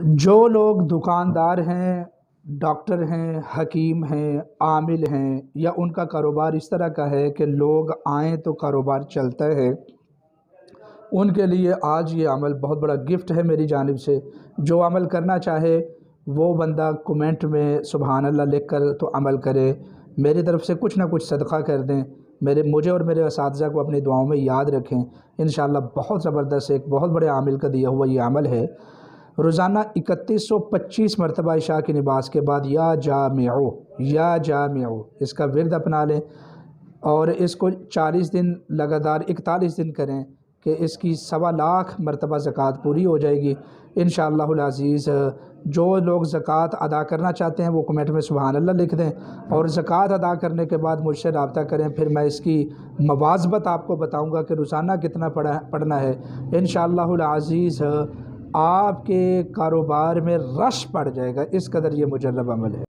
جو لوگ دکاندار ہیں، ڈاکٹر ہیں، حکیم ہیں، عامل ہیں، یا ان کا کاروبار اس طرح کا ہے کہ لوگ آئیں تو کاروبار چلتا ہے، ان کے لیے آج یہ عمل بہت بڑا گفٹ ہے میری جانب سے۔ جو عمل کرنا چاہے وہ بندہ کومنٹ میں سبحان اللہ لکھ کر تو عمل کرے، میری طرف سے کچھ نہ کچھ صدقہ کر دیں، مجھے اور میرے اساتذہ کو اپنی دعاؤں میں یاد رکھیں۔ انشاءاللہ بہت زبردست ایک بہت بڑے عامل کا دیا ہوا یہ عمل ہے۔ روزانہ 3125 مرتبہ عشاء کی نماز کے بعد یا جامعو اس کا ورد اپنا لیں، اور اس کو 40 دن لگاتار 41 دن کریں کہ اس کی 1.25 مرتبہ زکوٰۃ پوری ہو جائے گی انشاءاللہ العزیز۔ جو لوگ زکوٰۃ ادا کرنا چاہتے ہیں وہ کمنٹ میں سبحان اللہ لکھ دیں، اور زکوٰۃ ادا کرنے کے بعد مجھ سے رابطہ کریں، پھر میں اس کی مواظبت آپ کو بتاؤں گا کہ روزانہ کتنا پڑھنا ہے انشاءاللہ العزیز۔ آپ کے کاروبار میں رش پڑ جائے گا، اس قدر یہ مجرب عمل ہے۔